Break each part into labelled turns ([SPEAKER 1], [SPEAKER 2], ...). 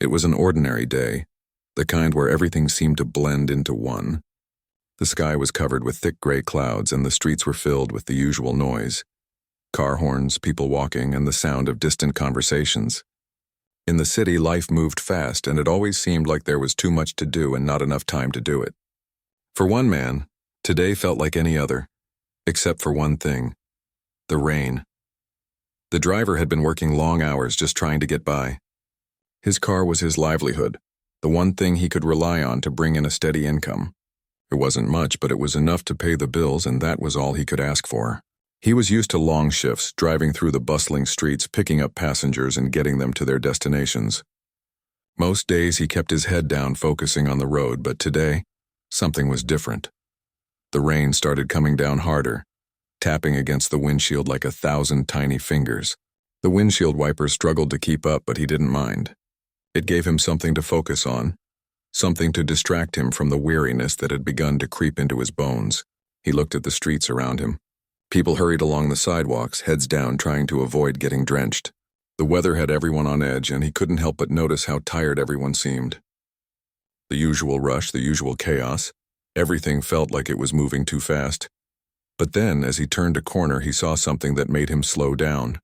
[SPEAKER 1] It was an ordinary day, the kind where everything seemed to blend into one. The sky was covered with thick gray clouds and the streets were filled with the usual noise. Car horns, people walking, and the sound of distant conversations. In the city, life moved fast, and it always seemed like there was too much to do and not enough time to do it. For one man, today felt like any other, except for one thing: the rain. The driver had been working long hours just trying to get by. His car was his livelihood, the one thing he could rely on to bring in a steady income. It wasn't much, but it was enough to pay the bills, and that was all he could ask for. He was used to long shifts, driving through the bustling streets, picking up passengers and getting them to their destinations. Most days he kept his head down, focusing on the road, but today, something was different. The rain started coming down harder, tapping against the windshield like 1,000 tiny fingers. The windshield wipers struggled to keep up, but he didn't mind. It gave him something to focus on, something to distract him from the weariness that had begun to creep into his bones. He looked at the streets around him. People hurried along the sidewalks, heads down, trying to avoid getting drenched. The weather had everyone on edge, and he couldn't help but notice how tired everyone seemed. The usual rush, the usual chaos. Everything felt like it was moving too fast. But then, as he turned a corner, he saw something that made him slow down.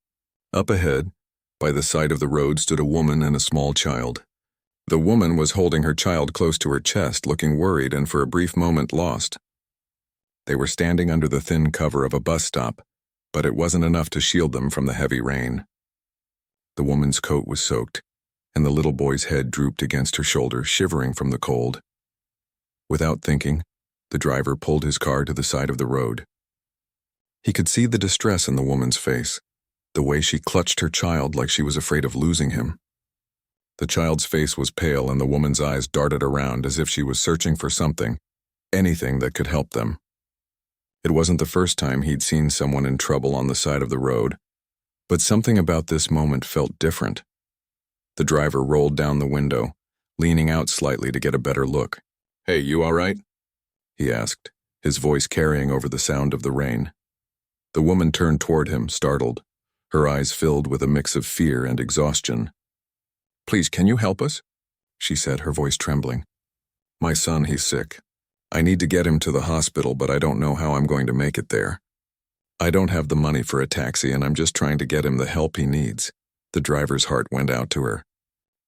[SPEAKER 1] Up ahead, by the side of the road, stood a woman and a small child. The woman was holding her child close to her chest, looking worried and for a brief moment lost. They were standing under the thin cover of a bus stop, but it wasn't enough to shield them from the heavy rain. The woman's coat was soaked, and the little boy's head drooped against her shoulder, shivering from the cold. Without thinking, the driver pulled his car to the side of the road. He could see the distress in the woman's face, the way she clutched her child like she was afraid of losing him. The child's face was pale, and the woman's eyes darted around as if she was searching for something, anything that could help them. It wasn't the first time he'd seen someone in trouble on the side of the road, but something about this moment felt different. The driver rolled down the window, leaning out slightly to get a better look. "Hey, you all right?" he asked, his voice carrying over the sound of the rain. The woman turned toward him, startled, her eyes filled with a mix of fear and exhaustion. "Please, can you help us?" she said, her voice trembling. "My son, he's sick. I need to get him to the hospital, but I don't know how I'm going to make it there. I don't have the money for a taxi, and I'm just trying to get him the help he needs." The driver's heart went out to her.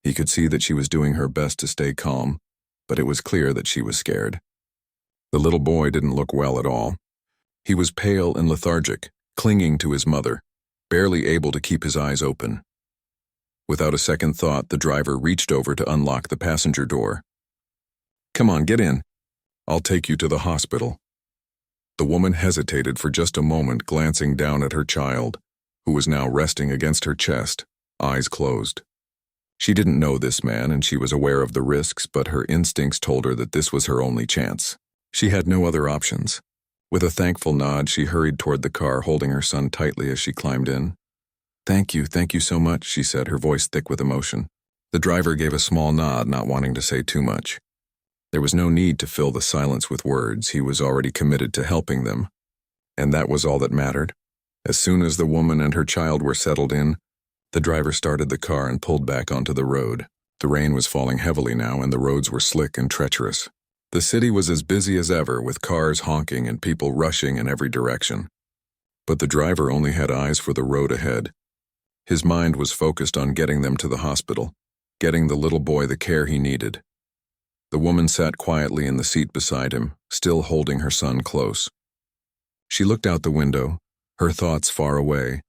[SPEAKER 1] He could see that she was doing her best to stay calm, but it was clear that she was scared. The little boy didn't look well at all. He was pale and lethargic, clinging to his mother, barely able to keep his eyes open. Without a second thought, the driver reached over to unlock the passenger door. "Come on, get in. I'll take you to the hospital." The woman hesitated for just a moment, glancing down at her child, who was now resting against her chest, eyes closed. She didn't know this man, and she was aware of the risks, but her instincts told her that this was her only chance. She had no other options. With a thankful nod, she hurried toward the car, holding her son tightly as she climbed in. Thank you so much," she said, her voice thick with emotion. The driver gave a small nod, not wanting to say too much. There was no need to fill the silence with words. He was already committed to helping them. And that was all that mattered. As soon as the woman and her child were settled in, the driver started the car and pulled back onto the road. The rain was falling heavily now, and the roads were slick and treacherous. The city was as busy as ever, with cars honking and people rushing in every direction. But the driver only had eyes for the road ahead. His mind was focused on getting them to the hospital, getting the little boy the care he needed. The woman sat quietly in the seat beside him, still holding her son close. She looked out the window, her thoughts far away,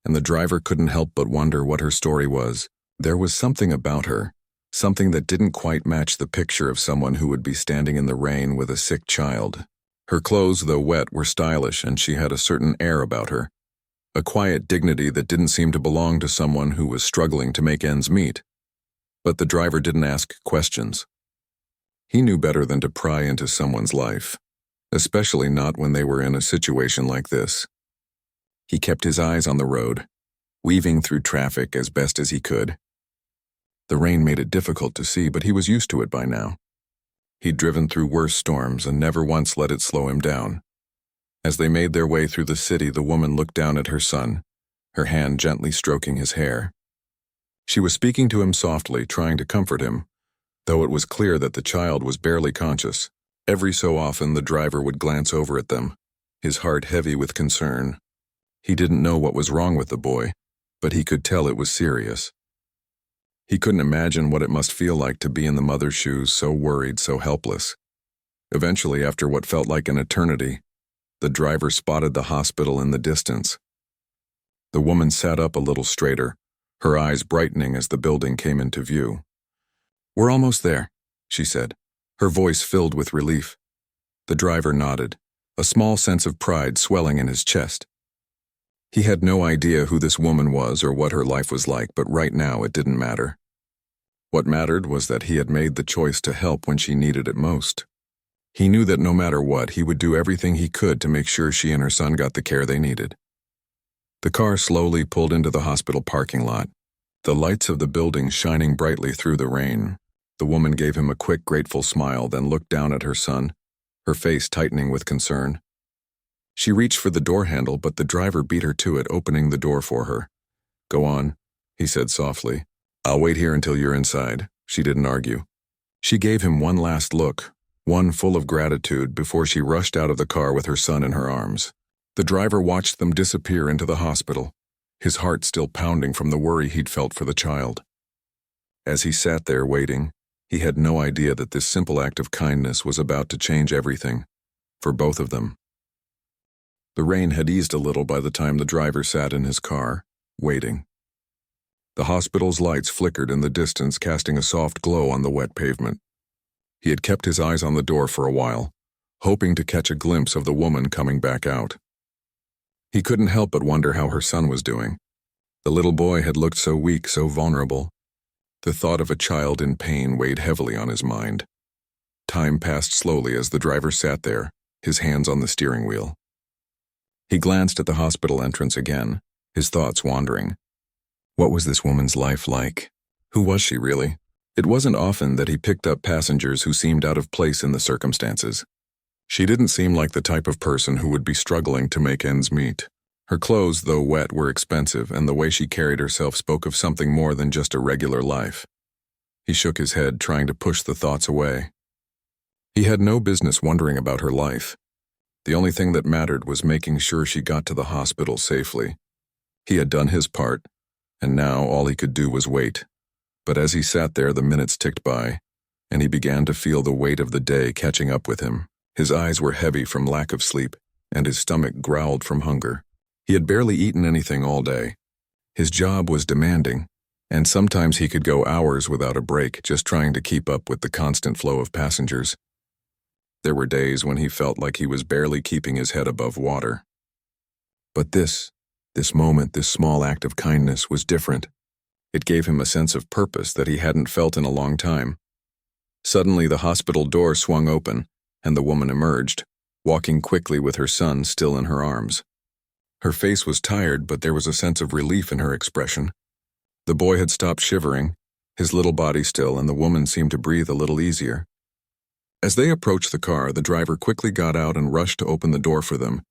[SPEAKER 1] and the driver couldn't help but wonder what her story was. There was something about her, something that didn't quite match the picture of someone who would be standing in the rain with a sick child. Her clothes, though wet, were stylish, and she had a certain air about her, a quiet dignity that didn't seem to belong to someone who was struggling to make ends meet. But the driver didn't ask questions. He knew better than to pry into someone's life, especially not when they were in a situation like this. He kept his eyes on the road, weaving through traffic as best as he could. The rain made it difficult to see, but he was used to it by now. He'd driven through worse storms and never once let it slow him down. As they made their way through the city, the woman looked down at her son, her hand gently stroking his hair. She was speaking to him softly, trying to comfort him, though it was clear that the child was barely conscious. Every so often the driver would glance over at them, his heart heavy with concern. He didn't know what was wrong with the boy, but he could tell it was serious. He couldn't imagine what it must feel like to be in the mother's shoes, so worried, so helpless. Eventually, after what felt like an eternity, the driver spotted the hospital in the distance. The woman sat up a little straighter, her eyes brightening as the building came into view. "We're almost there," she said, her voice filled with relief. The driver nodded, a small sense of pride swelling in his chest. He had no idea who this woman was or what her life was like, but right now it didn't matter. What mattered was that he had made the choice to help when she needed it most. He knew that no matter what, he would do everything he could to make sure she and her son got the care they needed. The car slowly pulled into the hospital parking lot, the lights of the building shining brightly through the rain. The woman gave him a quick, grateful smile, then looked down at her son, her face tightening with concern. She reached for the door handle, but the driver beat her to it, opening the door for her. "Go on," he said softly. "I'll wait here until you're inside." She didn't argue. She gave him one last look, one full of gratitude, before she rushed out of the car with her son in her arms. The driver watched them disappear into the hospital, his heart still pounding from the worry he'd felt for the child. As he sat there waiting, he had no idea that this simple act of kindness was about to change everything, for both of them. The rain had eased a little by the time the driver sat in his car, waiting. The hospital's lights flickered in the distance, casting a soft glow on the wet pavement. He had kept his eyes on the door for a while, hoping to catch a glimpse of the woman coming back out. He couldn't help but wonder how her son was doing. The little boy had looked so weak, so vulnerable. The thought of a child in pain weighed heavily on his mind. Time passed slowly as the driver sat there, his hands on the steering wheel. He glanced at the hospital entrance again, his thoughts wandering. What was this woman's life like? Who was she really? It wasn't often that he picked up passengers who seemed out of place in the circumstances. She didn't seem like the type of person who would be struggling to make ends meet. Her clothes, though wet, were expensive, and the way she carried herself spoke of something more than just a regular life. He shook his head, trying to push the thoughts away. He had no business wondering about her life. The only thing that mattered was making sure she got to the hospital safely. He had done his part, and now all he could do was wait. But as he sat there, the minutes ticked by, and he began to feel the weight of the day catching up with him. His eyes were heavy from lack of sleep, and his stomach growled from hunger. He had barely eaten anything all day. His job was demanding, and sometimes he could go hours without a break, just trying to keep up with the constant flow of passengers. There were days when he felt like he was barely keeping his head above water. But this moment, this small act of kindness was different. It gave him a sense of purpose that he hadn't felt in a long time. Suddenly, the hospital door swung open, and the woman emerged, walking quickly with her son still in her arms. Her face was tired, but there was a sense of relief in her expression. The boy had stopped shivering, his little body still, and the woman seemed to breathe a little easier. As they approached the car, the driver quickly got out and rushed to open the door for them.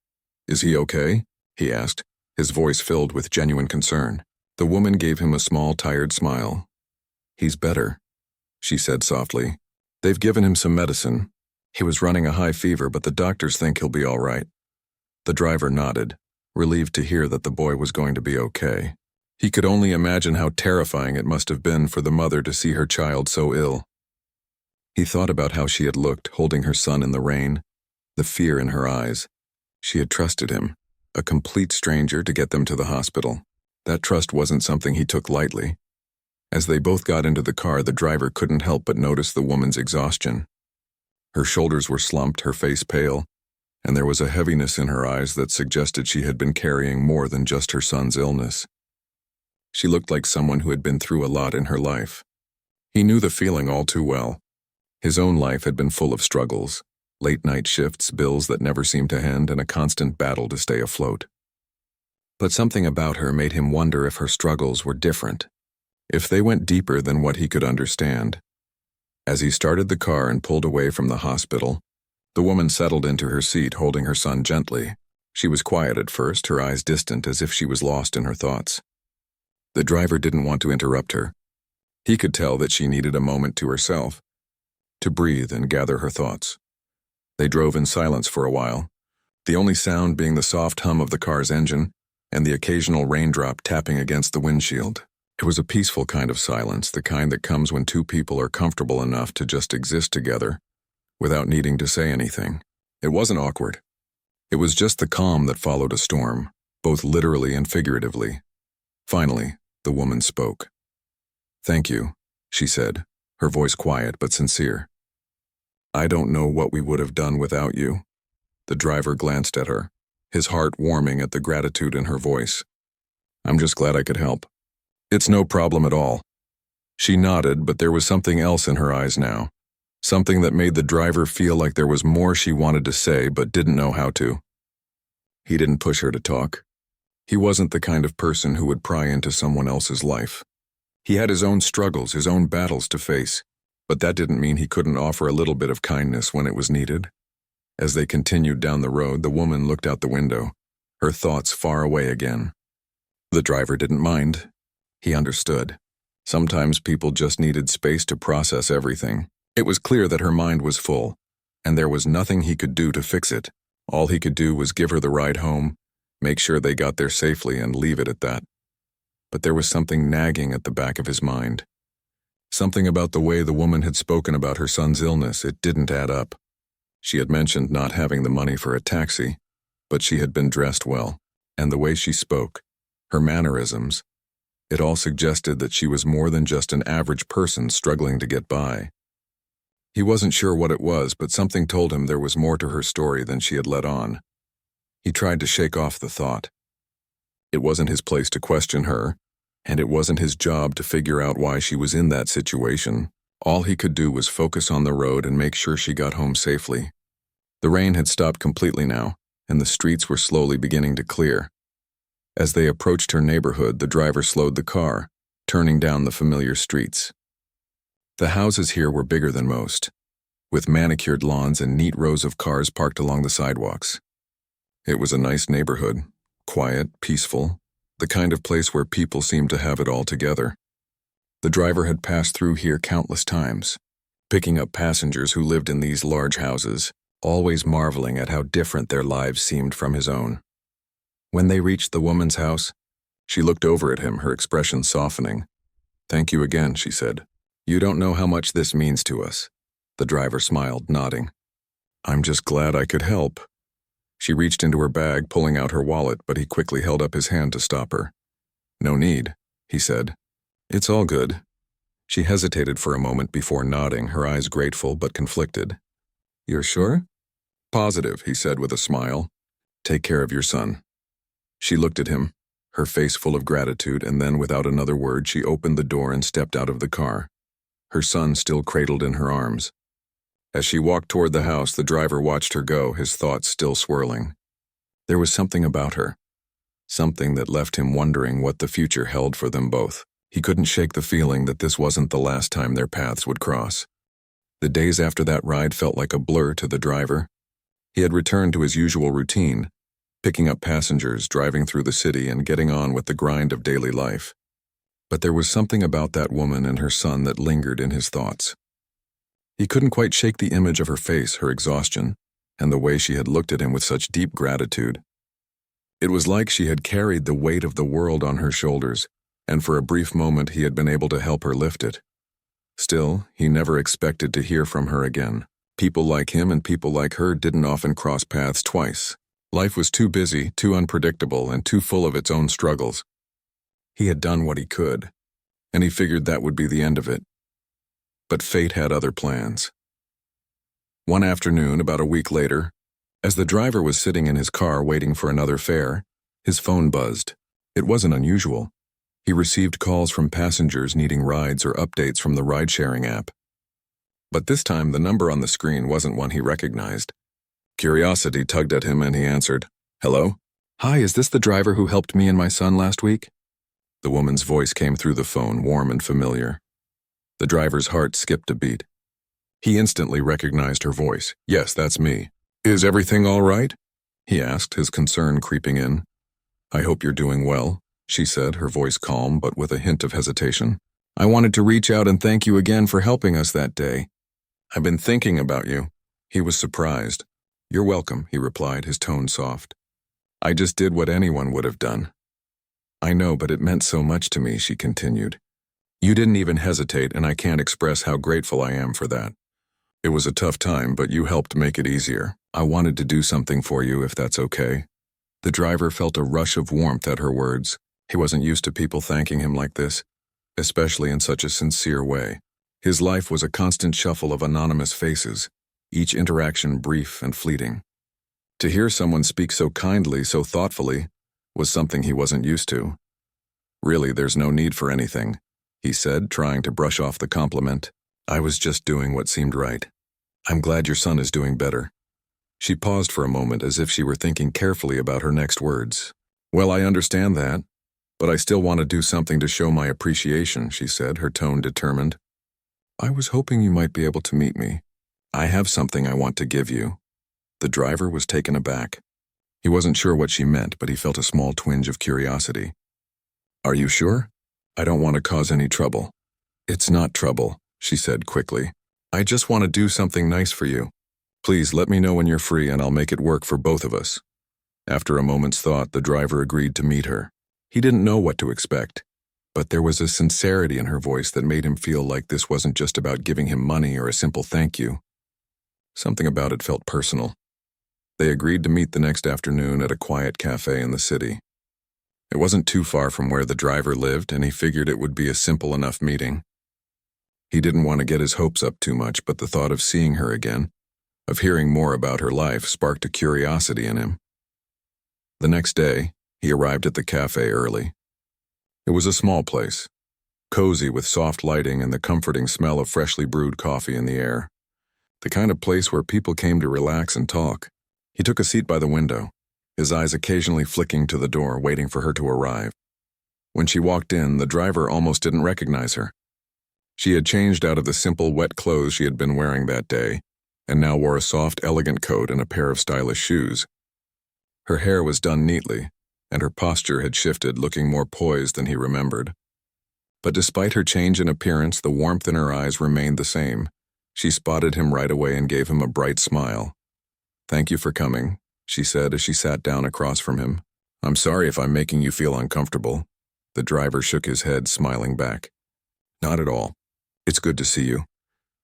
[SPEAKER 1] "Is he okay?" he asked, his voice filled with genuine concern. The woman gave him a small, tired smile. "He's better," she said softly. "They've given him some medicine. He was running a high fever, but the doctors think he'll be all right." The driver nodded, relieved to hear that the boy was going to be okay. He could only imagine how terrifying it must have been for the mother to see her child so ill. He thought about how she had looked, holding her son in the rain, the fear in her eyes. She had trusted him, a complete stranger, to get them to the hospital. That trust wasn't something he took lightly. As they both got into the car, the driver couldn't help but notice the woman's exhaustion. Her shoulders were slumped, her face pale, and there was a heaviness in her eyes that suggested she had been carrying more than just her son's illness. She looked like someone who had been through a lot in her life. He knew the feeling all too well. His own life had been full of struggles, late-night shifts, bills that never seemed to end, and a constant battle to stay afloat. But something about her made him wonder if her struggles were different, if they went deeper than what he could understand. As he started the car and pulled away from the hospital, the woman settled into her seat, holding her son gently. She was quiet at first, her eyes distant, as if she was lost in her thoughts. The driver didn't want to interrupt her. He could tell that she needed a moment to herself, to breathe and gather her thoughts. They drove in silence for a while, the only sound being the soft hum of the car's engine and the occasional raindrop tapping against the windshield. It was a peaceful kind of silence, the kind that comes when two people are comfortable enough to just exist together without needing to say anything. It wasn't awkward. It was just the calm that followed a storm, both literally and figuratively. Finally, the woman spoke. "Thank you," she said, her voice quiet but sincere. "I don't know what we would have done without you." The driver glanced at her, his heart warming at the gratitude in her voice. "I'm just glad I could help." "It's no problem at all." She nodded, but there was something else in her eyes now, something that made the driver feel like there was more she wanted to say but didn't know how to. He didn't push her to talk. He wasn't the kind of person who would pry into someone else's life. He had his own struggles, his own battles to face, but that didn't mean he couldn't offer a little bit of kindness when it was needed. As they continued down the road, the woman looked out the window, her thoughts far away again. The driver didn't mind. He understood. Sometimes people just needed space to process everything. It was clear that her mind was full, and there was nothing he could do to fix it. All he could do was give her the ride home, make sure they got there safely, and leave it at that. But there was something nagging at the back of his mind. Something about the way the woman had spoken about her son's illness. It didn't add up. She had mentioned not having the money for a taxi, but she had been dressed well, and the way she spoke, her mannerisms, it all suggested that she was more than just an average person struggling to get by. He wasn't sure what it was, but something told him there was more to her story than she had let on. He tried to shake off the thought. It wasn't his place to question her, and it wasn't his job to figure out why she was in that situation. All he could do was focus on the road and make sure she got home safely. The rain had stopped completely now, and the streets were slowly beginning to clear. As they approached her neighborhood, the driver slowed the car, turning down the familiar streets. The houses here were bigger than most, with manicured lawns and neat rows of cars parked along the sidewalks. It was a nice neighborhood, quiet, peaceful, the kind of place where people seemed to have it all together. The driver had passed through here countless times, picking up passengers who lived in these large houses, always marveling at how different their lives seemed from his own. When they reached the woman's house, she looked over at him, her expression softening. "Thank you again," she said. "You don't know how much this means to us." The driver smiled, nodding. "I'm just glad I could help." She reached into her bag, pulling out her wallet, but he quickly held up his hand to stop her. "No need," he said. "It's all good." She hesitated for a moment before nodding, her eyes grateful but conflicted. "You're sure?" "Positive," he said with a smile. "Take care of your son." She looked at him, her face full of gratitude, and then without another word she opened the door and stepped out of the car, her son still cradled in her arms. As she walked toward the house, the driver watched her go, his thoughts still swirling. There was something about her, something that left him wondering what the future held for them both. He couldn't shake the feeling that this wasn't the last time their paths would cross. The days after that ride felt like a blur to the driver. He had returned to his usual routine, picking up passengers, driving through the city, and getting on with the grind of daily life. But there was something about that woman and her son that lingered in his thoughts. He couldn't quite shake the image of her face, her exhaustion, and the way she had looked at him with such deep gratitude. It was like she had carried the weight of the world on her shoulders, and for a brief moment he had been able to help her lift it. Still, he never expected to hear from her again. People like him and people like her didn't often cross paths twice. Life was too busy, too unpredictable, and too full of its own struggles. He had done what he could, and he figured that would be the end of it. But fate had other plans. One afternoon, about a week later, as the driver was sitting in his car waiting for another fare, his phone buzzed. It wasn't unusual. He received calls from passengers needing rides or updates from the ride-sharing app. But this time, the number on the screen wasn't one he recognized. Curiosity tugged at him and he answered, "Hello? Hi, is this the driver who helped me and my son last week?" The woman's voice came through the phone, warm and familiar. The driver's heart skipped a beat. He instantly recognized her voice. "Yes, that's me. Is everything all right?" he asked, his concern creeping in. "I hope you're doing well. she said, her voice calm but with a hint of hesitation. "I wanted to reach out and thank you again for helping us that day. I've been thinking about you." He was surprised. "You're welcome," he replied, his tone soft. "I just did what anyone would have done." "I know, but it meant so much to me," she continued. "You didn't even hesitate, and I can't express how grateful I am for that. It was a tough time, but you helped make it easier. I wanted to do something for you, if that's okay." The driver felt a rush of warmth at her words. He wasn't used to people thanking him like this, especially in such a sincere way. His life was a constant shuffle of anonymous faces, each interaction brief and fleeting. To hear someone speak so kindly, so thoughtfully, was something he wasn't used to. "Really, there's no need for anything," he said, trying to brush off the compliment. "I was just doing what seemed right. I'm glad your son is doing better." She paused for a moment as if she were thinking carefully about her next words. "Well, I understand that, but I still want to do something to show my appreciation," she said, her tone determined. "I was hoping you might be able to meet me. I have something I want to give you." The driver was taken aback. He wasn't sure what she meant, but he felt a small twinge of curiosity. "Are you sure? I don't want to cause any trouble." "It's not trouble," she said quickly. "I just want to do something nice for you. Please let me know when you're free and I'll make it work for both of us." After a moment's thought, the driver agreed to meet her. He didn't know what to expect, but there was a sincerity in her voice that made him feel like this wasn't just about giving him money or a simple thank you. Something about it felt personal. They agreed to meet the next afternoon at a quiet cafe in the city. It wasn't too far from where the driver lived, and he figured it would be a simple enough meeting. He didn't want to get his hopes up too much, but the thought of seeing her again, of hearing more about her life, sparked a curiosity in him. The next day, he arrived at the cafe early. It was a small place, cozy with soft lighting and the comforting smell of freshly brewed coffee in the air. The kind of place where people came to relax and talk. He took a seat by the window, his eyes occasionally flicking to the door, waiting for her to arrive. When she walked in, the driver almost didn't recognize her. She had changed out of the simple, wet clothes she had been wearing that day, and now wore a soft, elegant coat and a pair of stylish shoes. Her hair was done neatly, and her posture had shifted, looking more poised than he remembered. But despite her change in appearance, the warmth in her eyes remained the same. She spotted him right away and gave him a bright smile. "Thank you for coming," she said as she sat down across from him. "I'm sorry if I'm making you feel uncomfortable." The driver shook his head, smiling back. "Not at all. It's good to see you."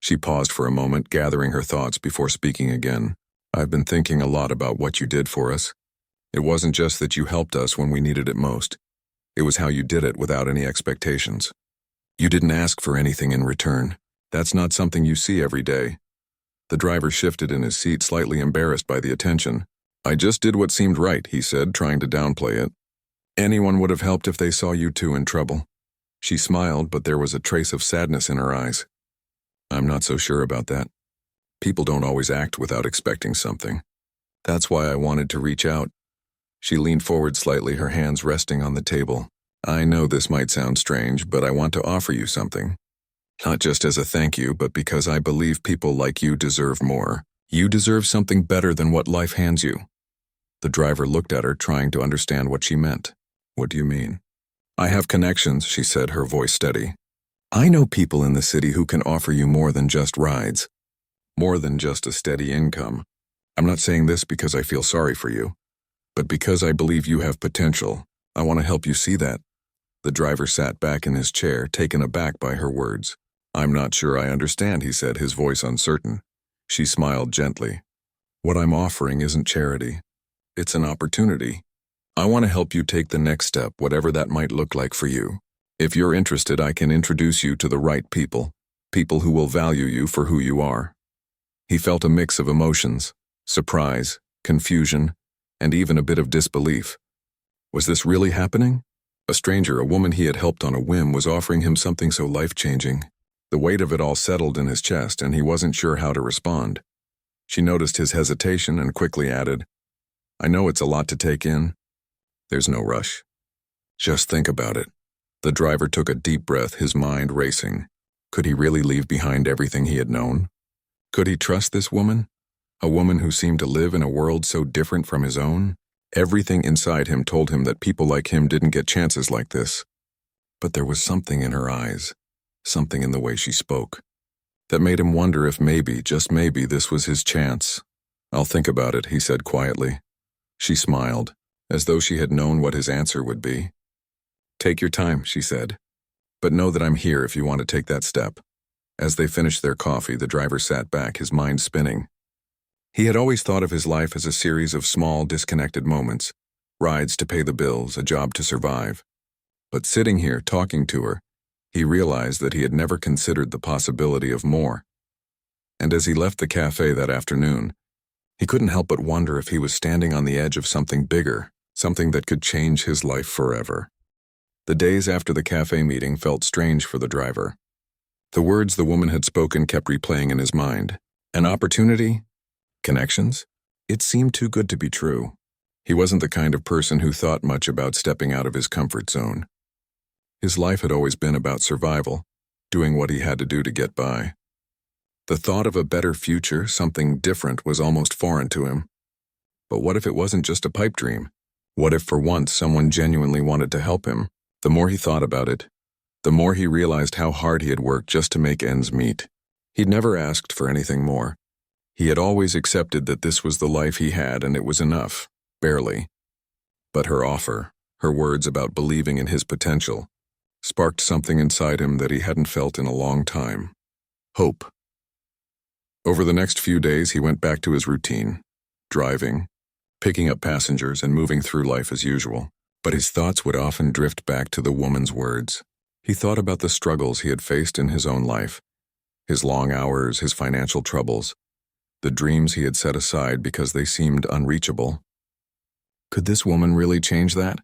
[SPEAKER 1] She paused for a moment, gathering her thoughts before speaking again. "I've been thinking a lot about what you did for us. It wasn't just that you helped us when we needed it most. It was how you did it without any expectations. You didn't ask for anything in return. That's not something you see every day." The driver shifted in his seat, slightly embarrassed by the attention. "I just did what seemed right," he said, trying to downplay it. "Anyone would have helped if they saw you two in trouble." She smiled, but there was a trace of sadness in her eyes. "I'm not so sure about that. People don't always act without expecting something. That's why I wanted to reach out." She leaned forward slightly, her hands resting on the table. "I know this might sound strange, but I want to offer you something. Not just as a thank you, but because I believe people like you deserve more. You deserve something better than what life hands you." The driver looked at her, trying to understand what she meant. "What do you mean?" "I have connections," she said, her voice steady. "I know people in the city who can offer you more than just rides, more than just a steady income. I'm not saying this because I feel sorry for you, but because I believe you have potential. I want to help you see that." The driver sat back in his chair, taken aback by her words. "I'm not sure I understand," he said, his voice uncertain. She smiled gently. "What I'm offering isn't charity. It's an opportunity. I want to help you take the next step, whatever that might look like for you. If you're interested, I can introduce you to the right people, people who will value you for who you are." He felt a mix of emotions, surprise, confusion, and even a bit of disbelief. Was this really happening? A stranger, a woman he had helped on a whim, was offering him something so life-changing. The weight of it all settled in his chest, and he wasn't sure how to respond. She noticed his hesitation and quickly added, "I know it's a lot to take in. There's no rush. Just think about it." The driver took a deep breath, his mind racing. Could he really leave behind everything he had known? Could he trust this woman? A woman who seemed to live in a world so different from his own? Everything inside him told him that people like him didn't get chances like this. But there was something in her eyes, something in the way she spoke, that made him wonder if maybe, just maybe, this was his chance. "I'll think about it," he said quietly. She smiled, as though she had known what his answer would be. "Take your time," she said, "but know that I'm here if you want to take that step." As they finished their coffee, the driver sat back, his mind spinning. He had always thought of his life as a series of small, disconnected moments, rides to pay the bills, a job to survive. But sitting here, talking to her, he realized that he had never considered the possibility of more. And as he left the cafe that afternoon, he couldn't help but wonder if he was standing on the edge of something bigger, something that could change his life forever. The days after the cafe meeting felt strange for the driver. The words the woman had spoken kept replaying in his mind. An opportunity? Connections? It seemed too good to be true. He wasn't the kind of person who thought much about stepping out of his comfort zone. His life had always been about survival, doing what he had to do to get by. The thought of a better future, something different, was almost foreign to him. But what if it wasn't just a pipe dream? What if for once someone genuinely wanted to help him? The more he thought about it, the more he realized how hard he had worked just to make ends meet. He'd never asked for anything more. He had always accepted that this was the life he had and it was enough, barely. But her offer, her words about believing in his potential, sparked something inside him that he hadn't felt in a long time. Hope. Over the next few days, he went back to his routine, driving, picking up passengers, and moving through life as usual. But his thoughts would often drift back to the woman's words. He thought about the struggles he had faced in his own life, his long hours, his financial troubles, the dreams he had set aside because they seemed unreachable. Could this woman really change that?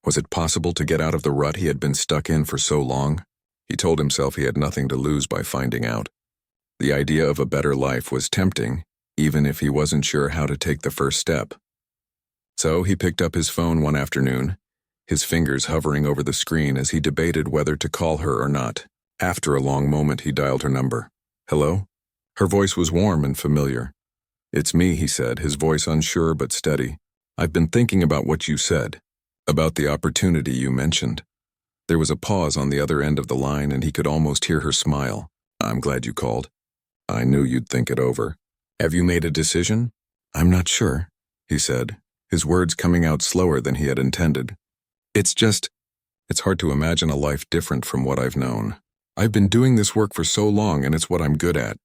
[SPEAKER 1] Was it possible to get out of the rut he had been stuck in for so long? He told himself he had nothing to lose by finding out. The idea of a better life was tempting, even if he wasn't sure how to take the first step. So he picked up his phone one afternoon, his fingers hovering over the screen as he debated whether to call her or not. After a long moment, he dialed her number. "Hello?" Her voice was warm and familiar. "It's me," he said, his voice unsure but steady. "I've been thinking about what you said, about the opportunity you mentioned." There was a pause on the other end of the line, and he could almost hear her smile. "I'm glad you called. I knew you'd think it over. Have you made a decision?" "I'm not sure," he said, his words coming out slower than he had intended. It's hard to imagine a life different from what I've known. I've been doing this work for so long, and it's what I'm good at.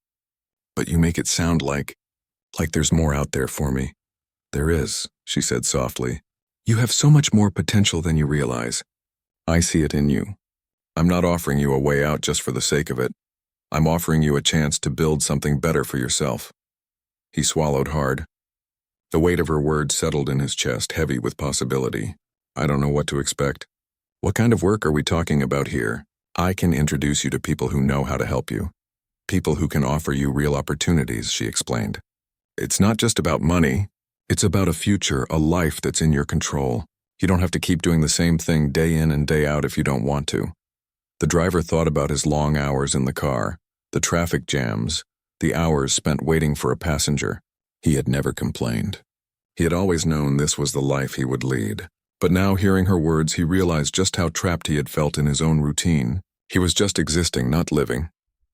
[SPEAKER 1] But you make it sound like there's more out there for me." "There is," she said softly. "You have so much more potential than you realize. I see it in you. I'm not offering you a way out just for the sake of it. I'm offering you a chance to build something better for yourself." He swallowed hard. The weight of her words settled in his chest, heavy with possibility. "I don't know what to expect." "What kind of work are we talking about here?" "I can introduce you to people who know how to help you. People who can offer you real opportunities," she explained. "It's not just about money. It's about a future, a life that's in your control. You don't have to keep doing the same thing day in and day out if you don't want to." The driver thought about his long hours in the car, the traffic jams, the hours spent waiting for a passenger. He had never complained. He had always known this was the life he would lead. But now, hearing her words, he realized just how trapped he had felt in his own routine. He was just existing, not living.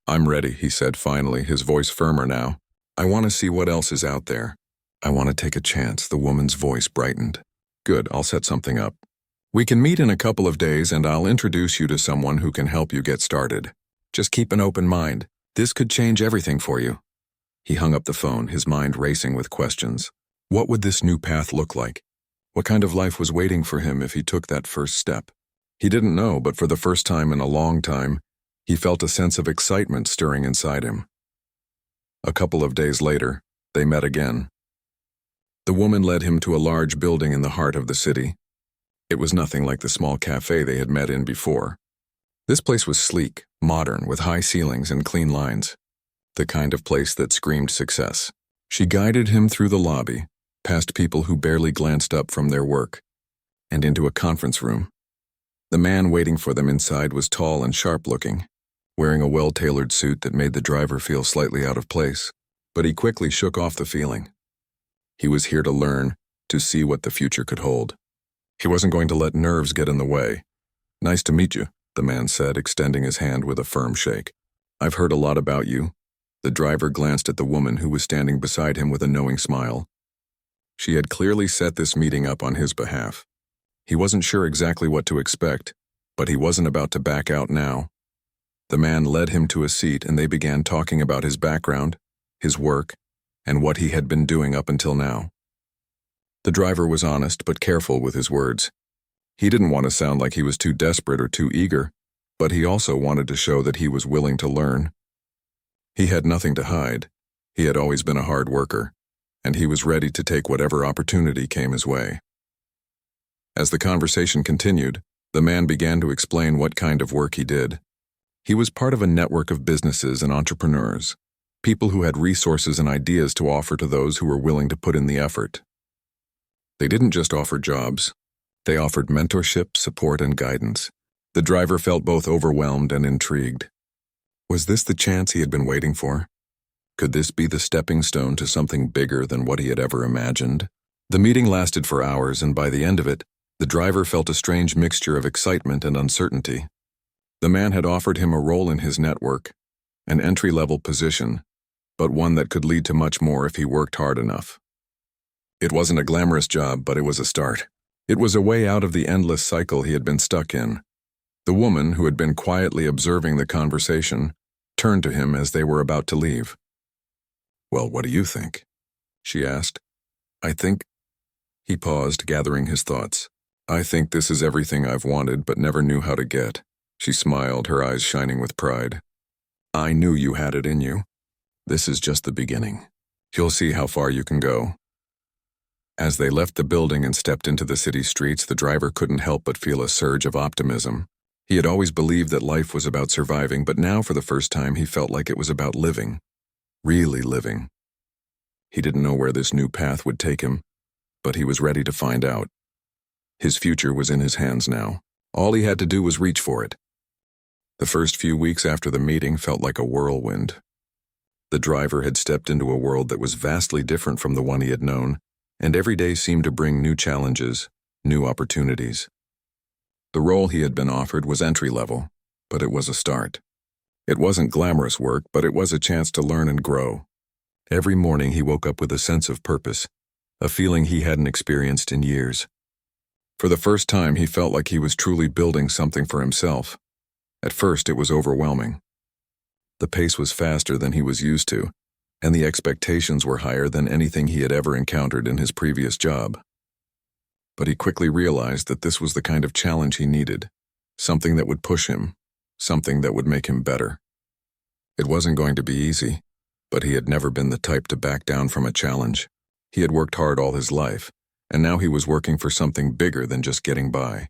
[SPEAKER 1] "I'm ready," he said finally, his voice firmer now. "I want to see what else is out there. I want to take a chance." The woman's voice brightened. "Good, I'll set something up. We can meet in a couple of days and I'll introduce you to someone who can help you get started. Just keep an open mind. This could change everything for you." He hung up the phone, his mind racing with questions. What would this new path look like? What kind of life was waiting for him if he took that first step? He didn't know, but for the first time in a long time, he felt a sense of excitement stirring inside him. A couple of days later, they met again. The woman led him to a large building in the heart of the city. It was nothing like the small cafe they had met in before. This place was sleek, modern, with high ceilings and clean lines. The kind of place that screamed success. She guided him through the lobby, past people who barely glanced up from their work, and into a conference room. The man waiting for them inside was tall and sharp-looking, wearing a well-tailored suit that made the driver feel slightly out of place, but he quickly shook off the feeling. He was here to learn, to see what the future could hold. He wasn't going to let nerves get in the way. "Nice to meet you," the man said, extending his hand with a firm shake. "I've heard a lot about you." The driver glanced at the woman who was standing beside him with a knowing smile. She had clearly set this meeting up on his behalf. He wasn't sure exactly what to expect, but he wasn't about to back out now. The man led him to a seat and they began talking about his background, his work, and what he had been doing up until now. The driver was honest but careful with his words. He didn't want to sound like he was too desperate or too eager, but he also wanted to show that he was willing to learn. He had nothing to hide. He had always been a hard worker, and he was ready to take whatever opportunity came his way. As the conversation continued, the man began to explain what kind of work he did. He was part of a network of businesses and entrepreneurs, people who had resources and ideas to offer to those who were willing to put in the effort. They didn't just offer jobs. They offered mentorship, support, and guidance. The driver felt both overwhelmed and intrigued. Was this the chance he had been waiting for? Could this be the stepping stone to something bigger than what he had ever imagined? The meeting lasted for hours, and by the end of it, the driver felt a strange mixture of excitement and uncertainty. The man had offered him a role in his network, an entry-level position, but one that could lead to much more if he worked hard enough. It wasn't a glamorous job, but it was a start. It was a way out of the endless cycle he had been stuck in. The woman, who had been quietly observing the conversation, turned to him as they were about to leave. "Well, what do you think?" she asked. "I think—" He paused, gathering his thoughts. "I think this is everything I've wanted but never knew how to get." She smiled, her eyes shining with pride. "I knew you had it in you. This is just the beginning. You'll see how far you can go." As they left the building and stepped into the city streets, the driver couldn't help but feel a surge of optimism. He had always believed that life was about surviving, but now for the first time he felt like it was about living. Really living. He didn't know where this new path would take him, but he was ready to find out. His future was in his hands now. All he had to do was reach for it. The first few weeks after the meeting felt like a whirlwind. The driver had stepped into a world that was vastly different from the one he had known, and every day seemed to bring new challenges, new opportunities. The role he had been offered was entry-level, but it was a start. It wasn't glamorous work, but it was a chance to learn and grow. Every morning he woke up with a sense of purpose, a feeling he hadn't experienced in years. For the first time, he felt like he was truly building something for himself. At first, it was overwhelming. The pace was faster than he was used to, and the expectations were higher than anything he had ever encountered in his previous job. But he quickly realized that this was the kind of challenge he needed, something that would push him, something that would make him better. It wasn't going to be easy, but he had never been the type to back down from a challenge. He had worked hard all his life, and now he was working for something bigger than just getting by.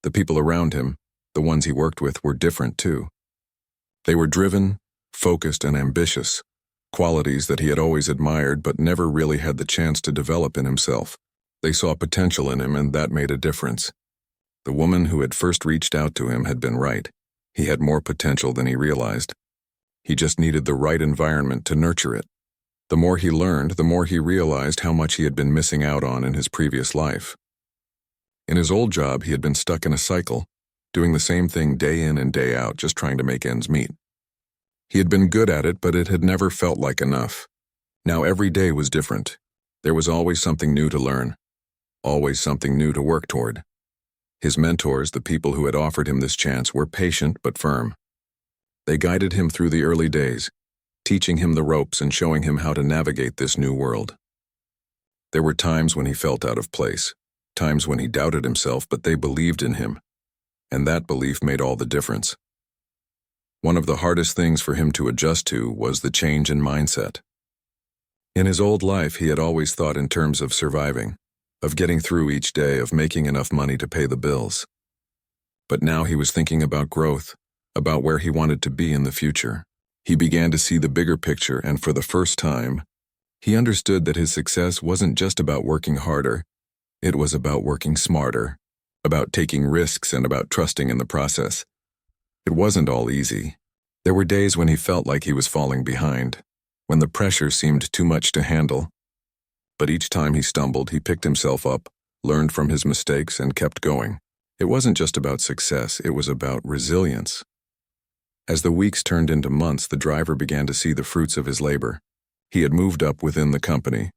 [SPEAKER 1] The people around him, the ones he worked with, were different too. They were driven, focused, and ambitious, qualities that he had always admired but never really had the chance to develop in himself. They saw potential in him, and that made a difference. The woman who had first reached out to him had been right. He had more potential than he realized. He just needed the right environment to nurture it. The more he learned, the more he realized how much he had been missing out on in his previous life. In his old job, he had been stuck in a cycle, doing the same thing day in and day out, just trying to make ends meet. He had been good at it, but it had never felt like enough. Now every day was different. There was always something new to learn, always something new to work toward. His mentors, the people who had offered him this chance, were patient but firm. They guided him through the early days, teaching him the ropes and showing him how to navigate this new world. There were times when he felt out of place, times when he doubted himself, but they believed in him, and that belief made all the difference. One of the hardest things for him to adjust to was the change in mindset. In his old life, he had always thought in terms of surviving, of getting through each day, of making enough money to pay the bills. But now he was thinking about growth, about where he wanted to be in the future. He began to see the bigger picture, and for the first time, he understood that his success wasn't just about working harder, it was about working smarter, about taking risks and about trusting in the process. It wasn't all easy. There were days when he felt like he was falling behind, when the pressure seemed too much to handle. But each time he stumbled, he picked himself up, learned from his mistakes, and kept going. It wasn't just about success, it was about resilience. As the weeks turned into months, the driver began to see the fruits of his labor. He had moved up within the company,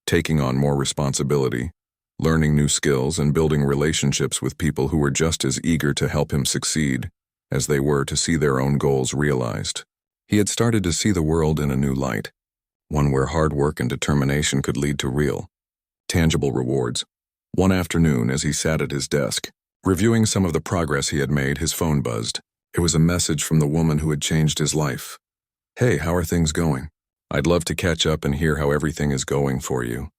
[SPEAKER 1] taking on more responsibility, learning new skills, and building relationships with people who were just as eager to help him succeed as they were to see their own goals realized. He had started to see the world in a new light, one where hard work and determination could lead to real, tangible rewards. One afternoon, as he sat at his desk, reviewing some of the progress he had made, his phone buzzed. It was a message from the woman who had changed his life. "Hey, how are things going? I'd love to catch up and hear how everything is going for you."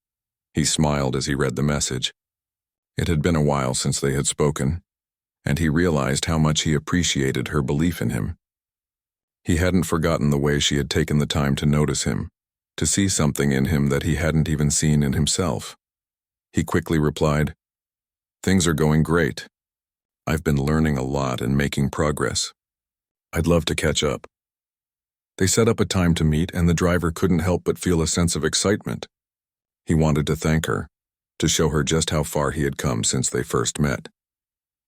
[SPEAKER 1] He smiled as he read the message. It had been a while since they had spoken, and he realized how much he appreciated her belief in him. He hadn't forgotten the way she had taken the time to notice him, to see something in him that he hadn't even seen in himself. He quickly replied, "Things are going great. I've been learning a lot and making progress. I'd love to catch up." They set up a time to meet, and the driver couldn't help but feel a sense of excitement. He wanted to thank her, to show her just how far he had come since they first met.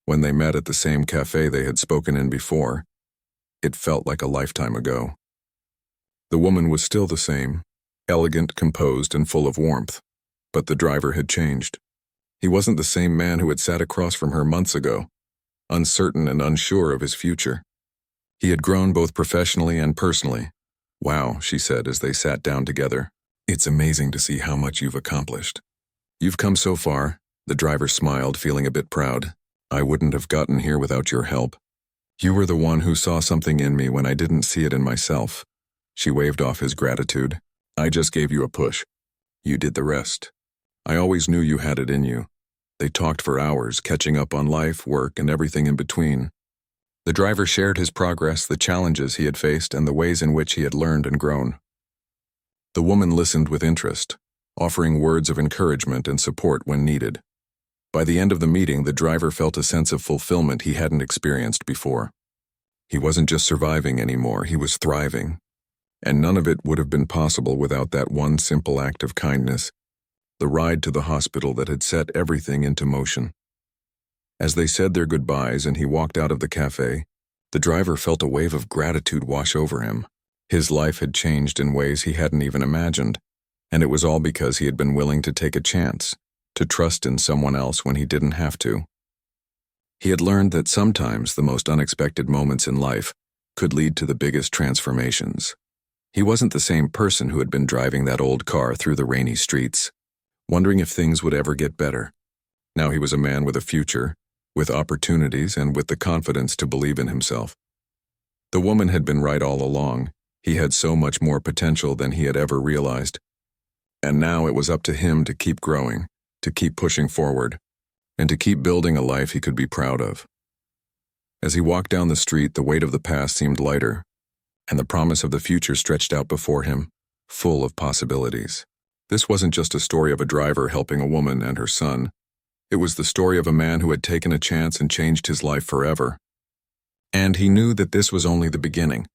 [SPEAKER 1] When they met at the same cafe they had spoken in before, it felt like a lifetime ago. The woman was still the same, elegant, composed, and full of warmth, but the driver had changed. He wasn't the same man who had sat across from her months ago, uncertain and unsure of his future. He had grown both professionally and personally. "Wow," she said as they sat down together. "It's amazing to see how much you've accomplished." "You've come so far," the driver smiled, feeling a bit proud. "I wouldn't have gotten here without your help. You were the one who saw something in me when I didn't see it in myself." She waved off his gratitude. "I just gave you a push. You did the rest. I always knew you had it in you." They talked for hours, catching up on life, work, and everything in between. The driver shared his progress, the challenges he had faced, and the ways in which he had learned and grown. The woman listened with interest, offering words of encouragement and support when needed. By the end of the meeting, the driver felt a sense of fulfillment he hadn't experienced before. He wasn't just surviving anymore, he was thriving. And none of it would have been possible without that one simple act of kindness, the ride to the hospital that had set everything into motion. As they said their goodbyes and he walked out of the cafe, the driver felt a wave of gratitude wash over him. His life had changed in ways he hadn't even imagined, and it was all because he had been willing to take a chance, to trust in someone else when he didn't have to. He had learned that sometimes the most unexpected moments in life could lead to the biggest transformations. He wasn't the same person who had been driving that old car through the rainy streets, wondering if things would ever get better. Now he was a man with a future, with opportunities, and with the confidence to believe in himself. The woman had been right all along. He had so much more potential than he had ever realized. And now it was up to him to keep growing, to keep pushing forward, and to keep building a life he could be proud of. As he walked down the street, the weight of the past seemed lighter, and the promise of the future stretched out before him, full of possibilities. This wasn't just a story of a driver helping a woman and her son. It was the story of a man who had taken a chance and changed his life forever. And he knew that this was only the beginning.